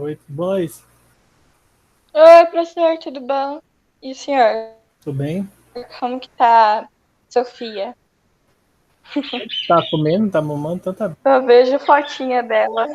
Oi, tudo bom, Laís? Oi, professor, tudo bom? E o senhor? Tudo bem? Como que tá Sofia? Tá comendo? Tá mamando? Então tá. Eu vejo fotinha dela.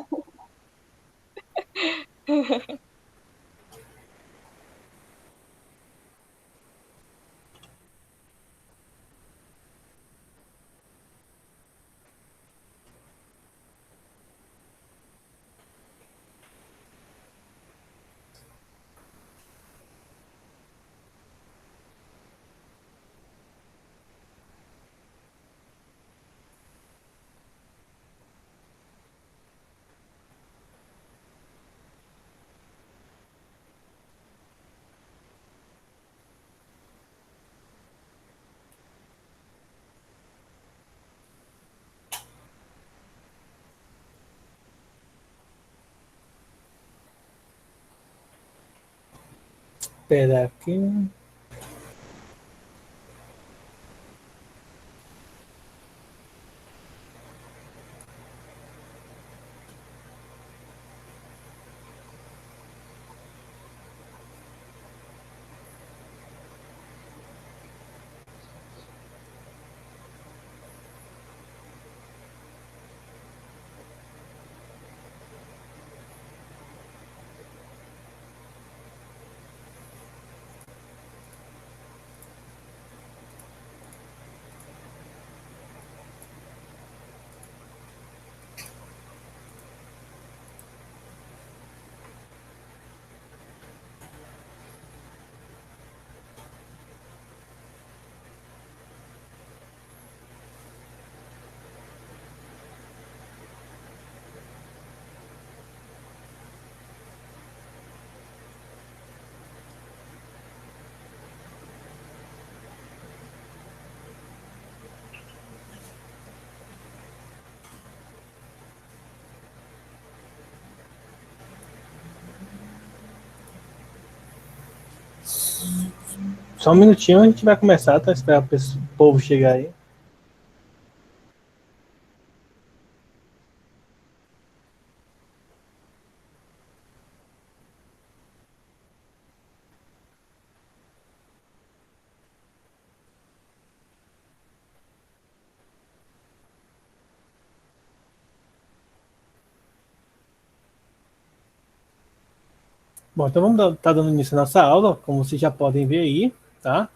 Espera aqui. Só um minutinho, a gente vai começar, tá? Esperar o povo chegar aí. Bom, então vamos tá dando início à nossa aula, como vocês já podem ver aí, tá?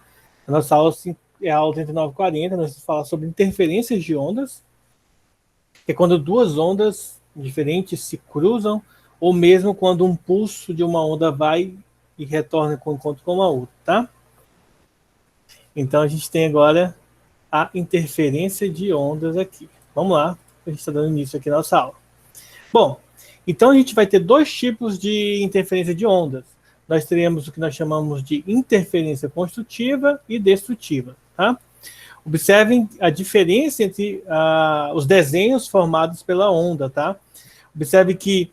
A nossa aula é a aula 3940, nós vamos falar sobre interferências de ondas, que é quando duas ondas diferentes se cruzam, ou mesmo quando um pulso de uma onda vai e retorna com encontro com a outra, tá? Então a gente tem agora a interferência de ondas aqui. Vamos lá, a gente está dando início aqui na nossa aula. Bom, então a gente vai ter dois tipos de interferência de ondas. Nós teremos o que nós chamamos de interferência construtiva e destrutiva. Tá? Observem a diferença entre os desenhos formados pela onda. Tá? Observe que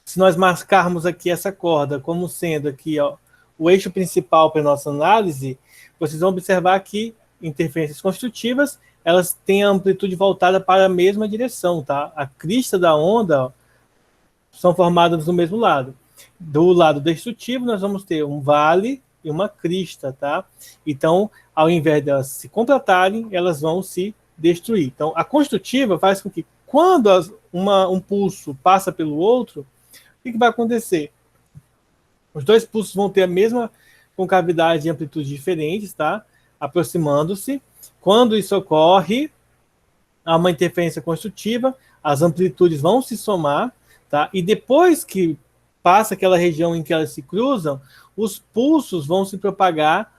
se nós marcarmos aqui essa corda como sendo aqui ó, o eixo principal para a nossa análise, vocês vão observar que interferências construtivas elas têm a amplitude voltada para a mesma direção, tá? A crista da onda ó, são formadas do mesmo lado. Do lado destrutivo, nós vamos ter um vale e uma crista, tá? Então, ao invés de elas se completarem, elas vão se destruir. Então, a construtiva faz com que, quando um pulso passa pelo outro, o que vai acontecer? Os dois pulsos vão ter a mesma concavidade e amplitude diferentes, tá? Aproximando-se. Quando isso ocorre, há uma interferência construtiva, as amplitudes vão se somar, tá? E depois que passa aquela região em que elas se cruzam, os pulsos vão se propagar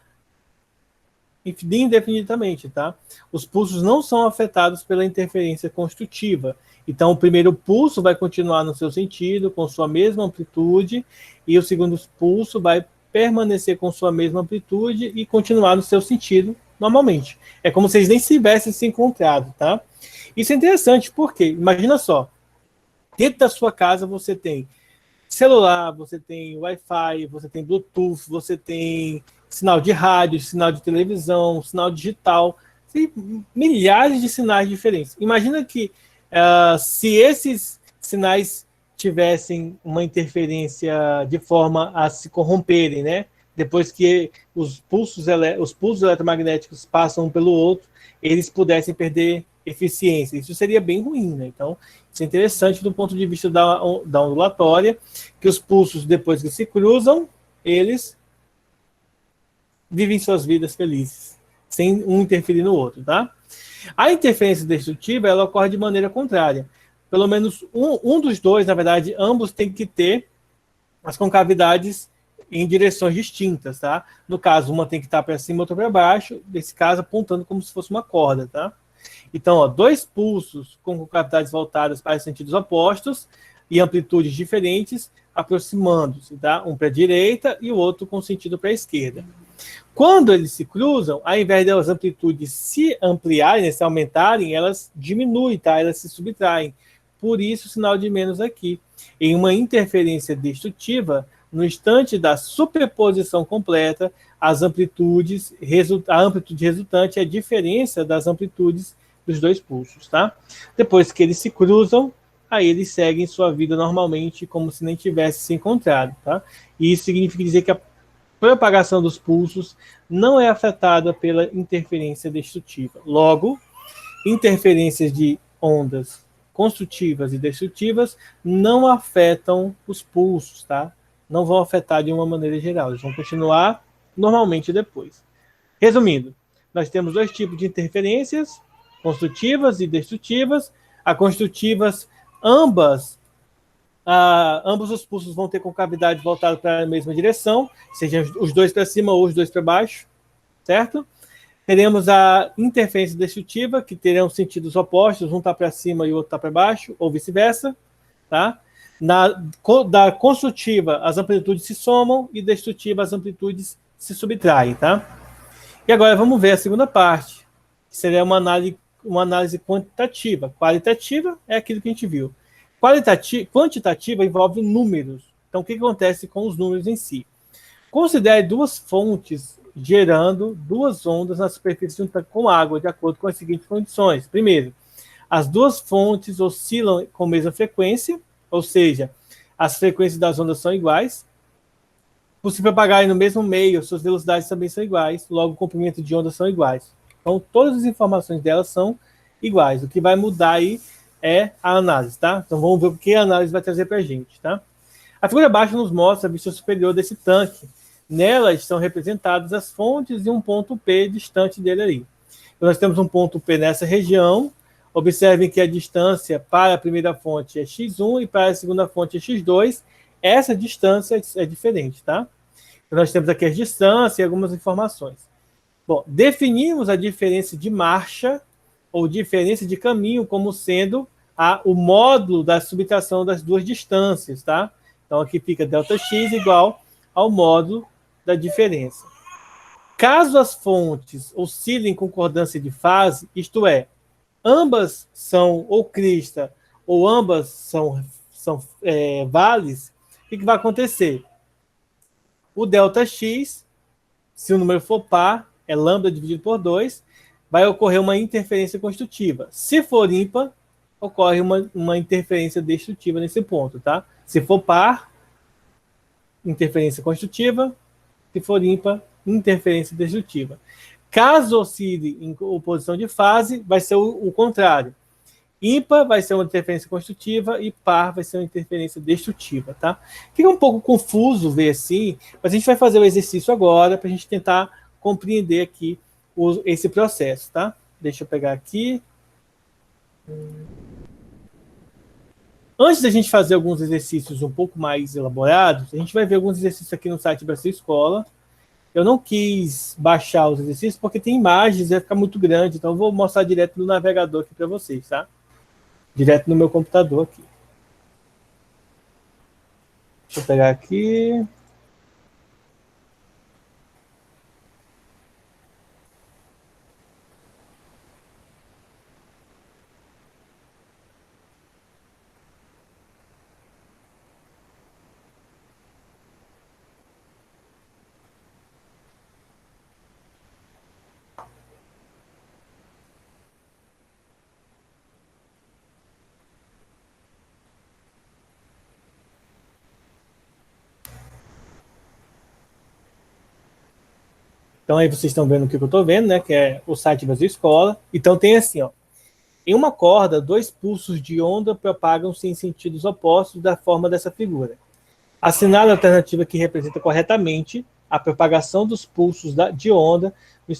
indefinidamente, tá? Os pulsos não são afetados pela interferência construtiva. Então, o primeiro pulso vai continuar no seu sentido, com sua mesma amplitude, e o segundo pulso vai permanecer com sua mesma amplitude e continuar no seu sentido normalmente. É como se eles nem tivessem se encontrado, tá? Isso é interessante, porque, imagina só, dentro da sua casa você tem celular, você tem Wi-Fi, você tem Bluetooth, você tem sinal de rádio, sinal de televisão, sinal digital, tem milhares de sinais diferentes. Imagina que se esses sinais tivessem uma interferência de forma a se corromperem, né? Depois que os pulsos eletromagnéticos passam um pelo outro, eles pudessem perder eficiência. Isso seria bem ruim, né? Então, isso é interessante do ponto de vista da ondulatória, que os pulsos, depois que se cruzam, eles vivem suas vidas felizes, sem um interferir no outro, tá? A interferência destrutiva, ela ocorre de maneira contrária. Pelo menos um dos dois, na verdade, ambos têm que ter as concavidades em direções distintas, tá? No caso, uma tem que estar para cima, outra para baixo, nesse caso, apontando como se fosse uma corda, tá? Então, ó, dois pulsos com concavidades voltadas para sentidos opostos e amplitudes diferentes, aproximando-se, tá? Um para a direita e o outro com sentido para a esquerda. Quando eles se cruzam, ao invés das amplitudes se ampliarem, né, se aumentarem, elas diminuem, tá? Elas se subtraem. Por isso, o sinal de menos aqui. Em uma interferência destrutiva, no instante da superposição completa, a amplitude resultante é a diferença das amplitudes dos dois pulsos, tá? Depois que eles se cruzam, aí eles seguem sua vida normalmente, como se nem tivessem se encontrado, tá? E isso significa dizer que a propagação dos pulsos não é afetada pela interferência destrutiva. Logo, interferências de ondas construtivas e destrutivas não afetam os pulsos, tá? Não vão afetar de uma maneira geral, eles vão continuar normalmente depois. Resumindo, nós temos dois tipos de interferências, construtivas e destrutivas. As construtivas, ambos os pulsos vão ter concavidade voltada para a mesma direção, seja os dois para cima ou os dois para baixo, certo? Teremos a interferência destrutiva, que terão sentidos opostos, um está para cima e o outro está para baixo, ou vice-versa, tá? Da construtiva, as amplitudes se somam e destrutiva, as amplitudes se subtraem, tá? E agora vamos ver a segunda parte, que seria uma análise quantitativa. Qualitativa é aquilo que a gente viu. Quantitativa envolve números. Então, o que acontece com os números em si? Considere duas fontes gerando duas ondas na superfície de um tanque com água, de acordo com as seguintes condições. Primeiro, as duas fontes oscilam com a mesma frequência, ou seja, as frequências das ondas são iguais. Por se propagarem no mesmo meio, suas velocidades também são iguais, logo o comprimento de ondas são iguais. Então, todas as informações delas são iguais. O que vai mudar aí é a análise, tá? Então, vamos ver o que a análise vai trazer para a gente, tá? A figura abaixo nos mostra a vista superior desse tanque. Nela estão representadas as fontes e um ponto P distante dele ali. Então, nós temos um ponto P nessa região. Observem que a distância para a primeira fonte é x1 e para a segunda fonte é x2. Essa distância é diferente, tá? Então, nós temos aqui as distâncias e algumas informações. Bom, definimos a diferença de marcha ou diferença de caminho como sendo o módulo da subtração das duas distâncias, tá? Então, aqui fica ΔX igual ao módulo da diferença. Caso as fontes oscilem em concordância de fase, isto é, ambas são ou crista ou ambas são vales, o que vai acontecer? O ΔX, se o número for par, é lambda dividido por 2, vai ocorrer uma interferência construtiva. Se for ímpar, ocorre uma interferência destrutiva nesse ponto, tá? Se for par, interferência construtiva. Se for ímpar, interferência destrutiva. Caso oscile em oposição de fase, vai ser o contrário. Ímpar vai ser uma interferência construtiva e par vai ser uma interferência destrutiva, tá? Fica um pouco confuso ver assim, mas a gente vai fazer o exercício agora para a gente tentar compreender aqui esse processo, tá? Deixa eu pegar aqui. Antes da gente fazer alguns exercícios um pouco mais elaborados, a gente vai ver alguns exercícios aqui no site Brasil Escola. Eu não quis baixar os exercícios porque tem imagens, vai ficar muito grande, então eu vou mostrar direto no navegador aqui para vocês, tá? Direto no meu computador aqui. Deixa eu pegar aqui. Então aí vocês estão vendo o que eu estou vendo, né? Que é o site Brasil Escola. Então tem assim, ó. Em uma corda, 2 pulsos de onda propagam-se em sentidos opostos da forma dessa figura. Assinale a alternativa que representa corretamente a propagação dos pulsos de onda nos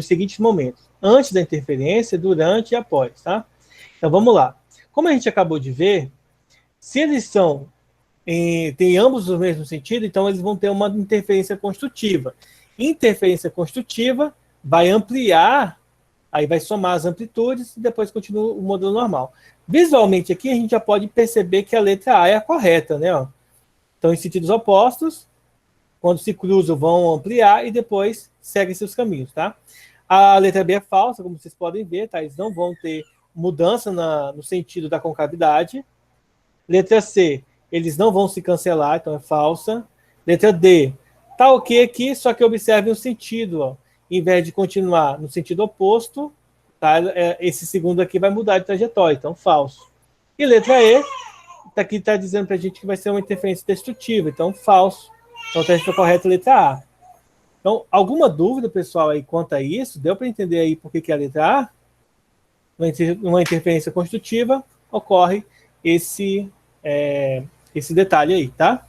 seguintes momentos: antes da interferência, durante e após, tá? Então vamos lá. Como a gente acabou de ver, se eles têm ambos o mesmo sentido, então eles vão ter uma interferência construtiva. Interferência construtiva vai ampliar, aí vai somar as amplitudes e depois continua o modelo normal. Visualmente aqui a gente já pode perceber que a letra A é a correta, né? Ó. Então, em sentidos opostos, quando se cruzam, vão ampliar e depois seguem seus caminhos, tá? A letra B é falsa, como vocês podem ver, tá? Eles não vão ter mudança no sentido da concavidade. Letra C, eles não vão se cancelar, então é falsa. Letra D, tá ok aqui, só que observem o sentido, ó. Em vez de continuar no sentido oposto, tá? Esse segundo aqui vai mudar de trajetória, então falso. E letra E, aqui está dizendo para a gente que vai ser uma interferência destrutiva, então falso. Então a resposta correta é a letra A. Então, alguma dúvida, pessoal, aí quanto a isso? Deu para entender aí por que é a letra A? Uma interferência construtiva, ocorre esse detalhe aí, tá?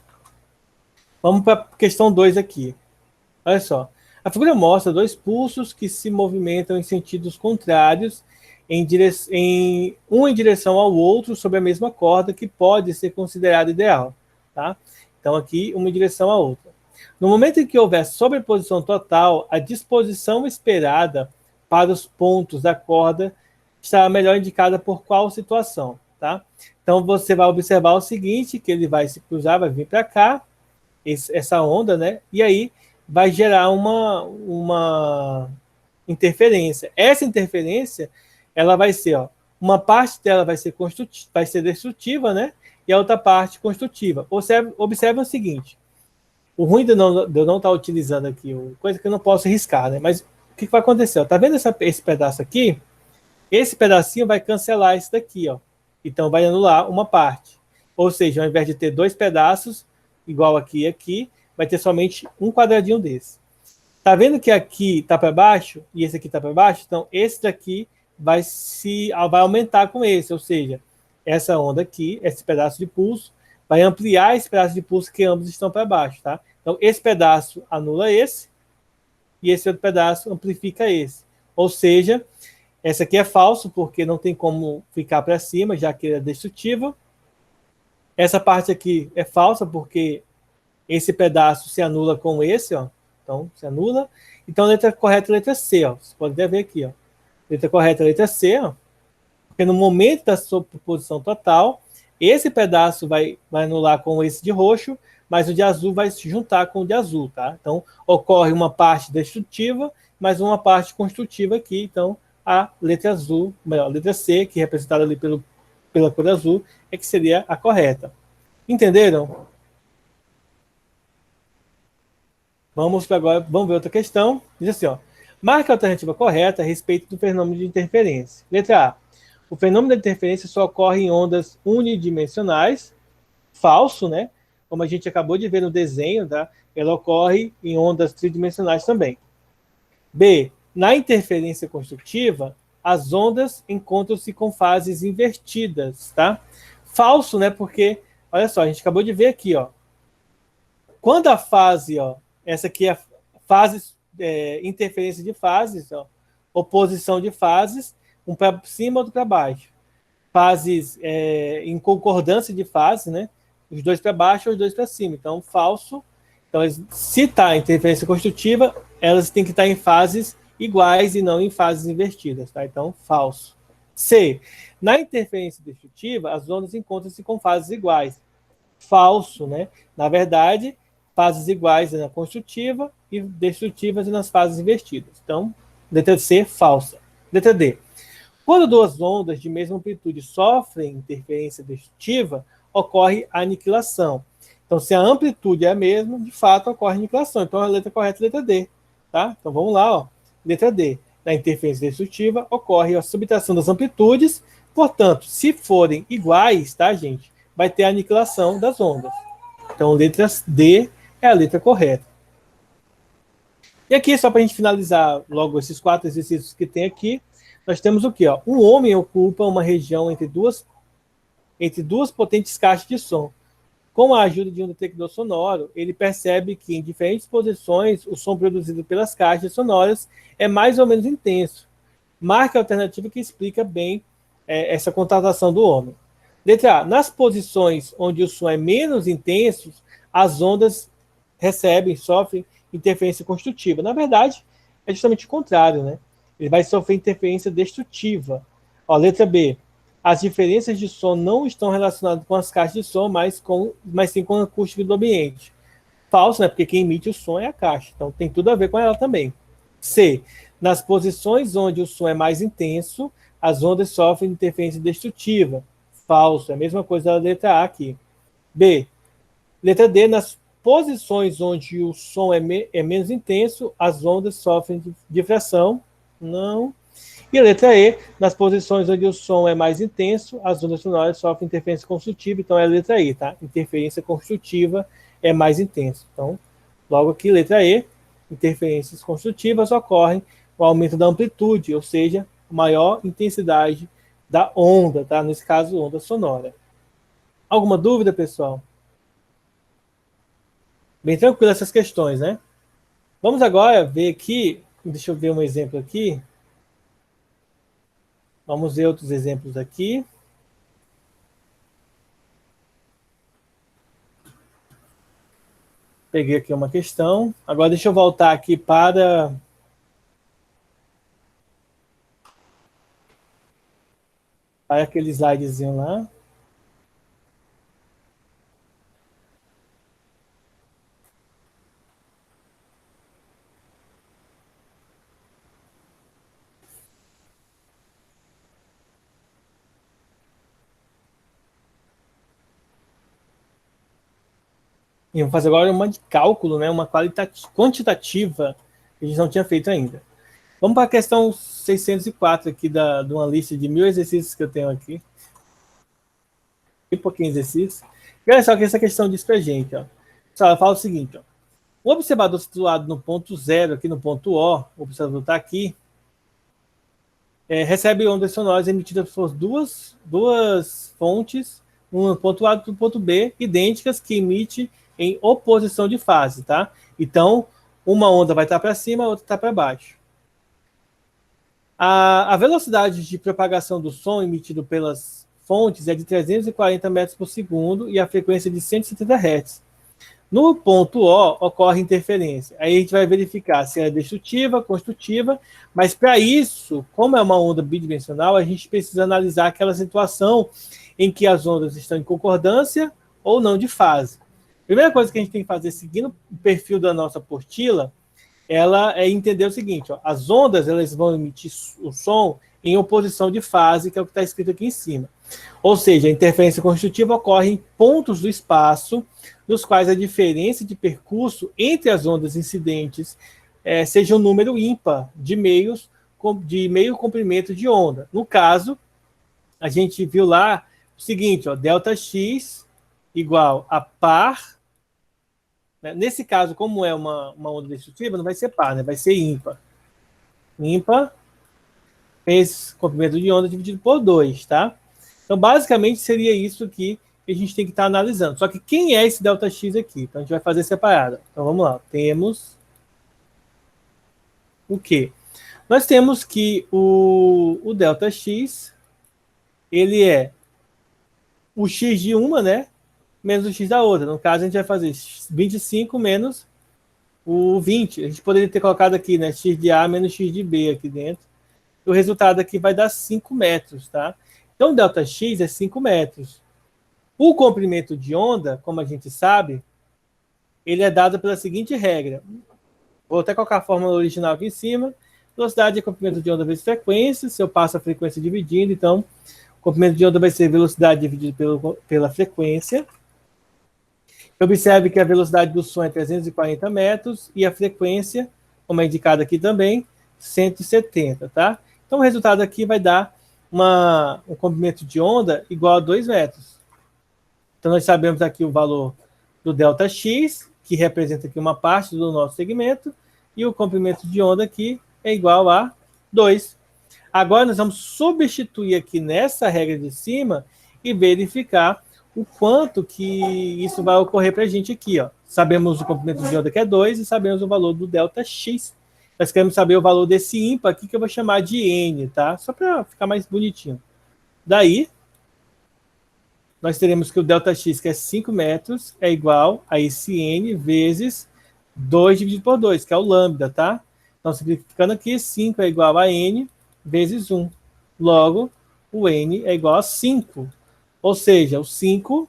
Vamos para a questão 2 aqui. Olha só. A figura mostra 2 pulsos que se movimentam em sentidos contrários, um em direção ao outro sobre a mesma corda, que pode ser considerado ideal. Tá? Então, aqui, uma em direção à outra. No momento em que houver sobreposição total, a disposição esperada para os pontos da corda estará melhor indicada por qual situação. Tá? Então, você vai observar o seguinte, que ele vai se cruzar, vai vir para cá, essa onda, né? E aí vai gerar uma interferência. Essa interferência, ela vai ser, ó, uma parte dela vai ser destrutiva, né? E a outra parte construtiva. Observe o seguinte, o ruim de eu não estar utilizando aqui, coisa que eu não posso riscar, né? Mas o que vai acontecer? Ó? Tá vendo esse pedaço aqui? Esse pedacinho vai cancelar esse daqui, ó. Então vai anular uma parte. Ou seja, ao invés de ter 2 pedaços, igual aqui e aqui, vai ter somente um quadradinho desse. Tá vendo que aqui está para baixo e esse aqui está para baixo? Então, esse daqui vai aumentar com esse, ou seja, essa onda aqui, esse pedaço de pulso, vai ampliar esse pedaço de pulso que ambos estão para baixo, tá? Então, esse pedaço anula esse e esse outro pedaço amplifica esse. Ou seja, essa aqui é falso porque não tem como ficar para cima, já que é destrutiva. Essa parte aqui é falsa porque esse pedaço se anula com esse, ó. Então, se anula. Então, a letra correta é a letra C, ó. Você pode até ver aqui, ó. Letra correta é a letra C, ó. Porque no momento da sobreposição total, esse pedaço vai anular com esse de roxo, mas o de azul vai se juntar com o de azul, tá? Então, ocorre uma parte destrutiva, mas uma parte construtiva aqui. Então, a letra azul, a letra C, que é representada ali pela cor azul, é que seria a correta. Entenderam? Vamos ver outra questão. Diz assim, ó. Marque a alternativa correta a respeito do fenômeno de interferência. Letra A. O fenômeno da interferência só ocorre em ondas unidimensionais. Falso, né? Como a gente acabou de ver no desenho, tá? Ela ocorre em ondas tridimensionais também. B. Na interferência construtiva, as ondas encontram-se com fases invertidas, tá? Falso, né? Porque, olha só, a gente acabou de ver aqui, ó. Quando a fase, ó, essa aqui é a fase, interferência de fases, ó, oposição de fases, um para cima, outro para baixo. Fases em concordância de fases, né? Os dois para baixo, os dois para cima. Então, falso. Então, se está em interferência construtiva, elas têm que estar em fases iguais e não em fases invertidas, tá? Então, falso. C. Na interferência destrutiva, as ondas encontram-se com fases iguais. Falso, né? Na verdade, fases iguais na construtiva e destrutivas nas fases invertidas. Então, letra C, falsa. Letra D. Quando 2 ondas de mesma amplitude sofrem interferência destrutiva, ocorre a aniquilação. Então, se a amplitude é a mesma, de fato, ocorre a aniquilação. Então, a letra correta é a letra D. Tá? Então, vamos lá. Ó. Letra D. Na interferência destrutiva, ocorre a subtração das amplitudes. Portanto, se forem iguais, tá, gente? Vai ter a aniquilação das ondas. Então, letra D é a letra correta. E aqui, só para a gente finalizar logo esses 4 exercícios que tem aqui, nós temos o quê? Ó? Um homem ocupa uma região entre duas potentes caixas de som. Com a ajuda de um detector sonoro, ele percebe que em diferentes posições o som produzido pelas caixas sonoras é mais ou menos intenso. Marca a alternativa que explica bem essa constatação do homem. Letra A. Nas posições onde o som é menos intenso, as ondas sofrem interferência construtiva. Na verdade, é justamente o contrário, né? Ele vai sofrer interferência destrutiva. Ó, letra B. As diferenças de som não estão relacionadas com as caixas de som, mas sim com a acústica do ambiente. Falso, né? Porque quem emite o som é a caixa. Então tem tudo a ver com ela também. C. Nas posições onde o som é mais intenso, as ondas sofrem interferência destrutiva. Falso. É a mesma coisa da letra A aqui. B. Letra D. Nas posições onde o som é menos intenso, as ondas sofrem difração. Não. E a letra E, nas posições onde o som é mais intenso, as ondas sonoras sofrem interferência construtiva, então é a letra E, tá? Interferência construtiva é mais intenso. Então, logo aqui, letra E, interferências construtivas ocorrem com o aumento da amplitude, ou seja, maior intensidade da onda, tá? Nesse caso, onda sonora. Alguma dúvida, pessoal? Bem tranquilo essas questões, né? Vamos agora ver aqui, deixa eu ver um exemplo aqui. Vamos ver outros exemplos aqui. Peguei aqui uma questão. Agora deixa eu voltar aqui para aquele slidezinho lá. E vamos fazer agora uma de cálculo, né? Uma quantitativa que a gente não tinha feito ainda. Vamos para a questão 604 aqui de uma lista de 1000 exercícios que eu tenho aqui. E pouquinho exercício. E olha só que essa questão diz para a gente. Ó. Ela fala o seguinte. Ó. O observador situado no ponto 0, aqui no ponto O, o observador está aqui, recebe ondas sonoras emitidas por duas fontes, um ponto A e um ponto B, idênticas, que emite em oposição de fase, tá? Então, uma onda vai estar para cima, a outra está para baixo. A velocidade de propagação do som emitido pelas fontes é de 340 metros por segundo e a frequência de 170 Hz. No ponto O, ocorre interferência. Aí a gente vai verificar se é destrutiva, construtiva, mas para isso, como é uma onda bidimensional, a gente precisa analisar aquela situação em que as ondas estão em concordância ou não de fase. Primeira coisa que a gente tem que fazer, seguindo o perfil da nossa apostila, ela é entender o seguinte, ó, as ondas elas vão emitir o som em oposição de fase, que é o que está escrito aqui em cima. Ou seja, a interferência construtiva ocorre em pontos do espaço, nos quais a diferença de percurso entre as ondas incidentes seja um número ímpar de meio comprimento de onda. No caso, a gente viu lá o seguinte, ó, ΔX igual a par. Né? Nesse caso, como é uma onda destrutiva, não vai ser par, né? Vai ser ímpar. Ímpar esse comprimento de onda dividido por 2, tá? Então, basicamente, seria isso que a gente tem que estar analisando. Só que quem é esse ΔX aqui? Então, a gente vai fazer separado. Então, vamos lá. Temos o quê? Nós temos que o ΔX, ele é o x de uma, né? Menos o x da outra. No caso, a gente vai fazer 25 menos o 20. A gente poderia ter colocado aqui, né? X de A menos x de B aqui dentro. O resultado aqui vai dar 5 metros, tá? Então, ΔX é 5 metros. O comprimento de onda, como a gente sabe, ele é dado pela seguinte regra. Vou até colocar a fórmula original aqui em cima. Velocidade é comprimento de onda vezes frequência. Se eu passo a frequência dividindo, então, o comprimento de onda vai ser velocidade dividido pela frequência. Observe que a velocidade do som é 340 metros e a frequência, como é indicado aqui também, 170, tá? Então, o resultado aqui vai dar um comprimento de onda igual a 2 metros. Então, nós sabemos aqui o valor do ΔX, que representa aqui uma parte do nosso segmento, e o comprimento de onda aqui é igual a 2. Agora nós vamos substituir aqui nessa regra de cima e verificar o quanto que isso vai ocorrer para a gente aqui. Ó. Sabemos o comprimento de onda que é 2 e sabemos o valor do ΔX. Nós queremos saber o valor desse ímpar aqui que eu vou chamar de N, tá? Só para ficar mais bonitinho. Daí, nós teremos que o ΔX, que é 5 metros, é igual a esse N vezes 2 dividido por 2, que é o lambda, tá? Então, simplificando aqui, 5 é igual a N vezes 1. Logo, o N é igual a 5. Ou seja, o 5,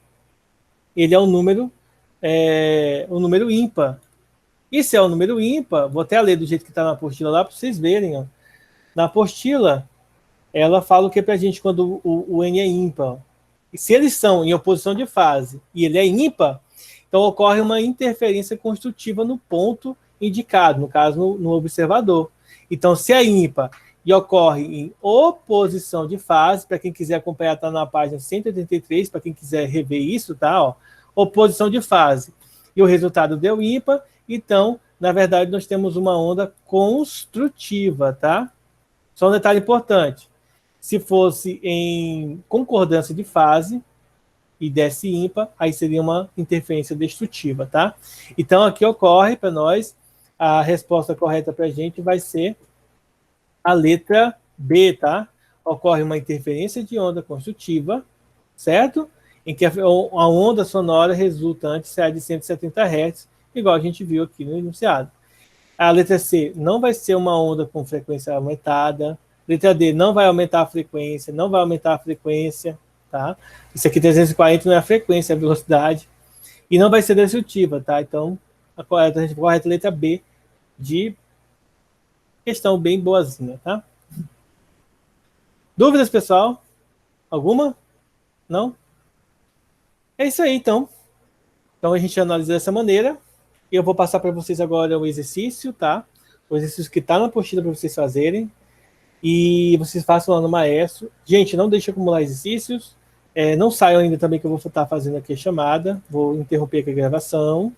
ele é um número ímpar. E se é um número ímpar, vou até ler do jeito que está na apostila lá, para vocês verem. Ó. Na apostila, ela fala o que para a gente quando o N é ímpar. E se eles são em oposição de fase e ele é ímpar, então ocorre uma interferência construtiva no ponto indicado, no caso no observador. Então, se é ímpar e ocorre em oposição de fase, para quem quiser acompanhar, está na página 183, para quem quiser rever isso, tá? Ó, oposição de fase. E o resultado deu ímpar, então, na verdade, nós temos uma onda construtiva, tá? Só um detalhe importante. Se fosse em concordância de fase e desse ímpar, aí seria uma interferência destrutiva, tá? Então, aqui ocorre para nós, a resposta correta para a gente vai ser a letra B, tá? Ocorre uma interferência de onda construtiva, certo? Em que a onda sonora resultante será de 170 Hz, igual a gente viu aqui no enunciado. A letra C não vai ser uma onda com frequência aumentada. Letra D não vai aumentar a frequência, não vai aumentar a frequência, tá? Isso aqui 340 não é a frequência, é a velocidade. E não vai ser destrutiva, tá? Então, a correta é a letra B de questão bem boazinha, tá? Dúvidas, pessoal? Alguma? Não? É isso aí, então. Então, a gente analisa dessa maneira. E eu vou passar para vocês agora o exercício, tá? O exercício que está na apostila para vocês fazerem. E vocês façam lá no Maestro. Gente, não deixe acumular exercícios. Não saiam ainda também que eu vou estar fazendo aqui a chamada. Vou interromper aqui a gravação.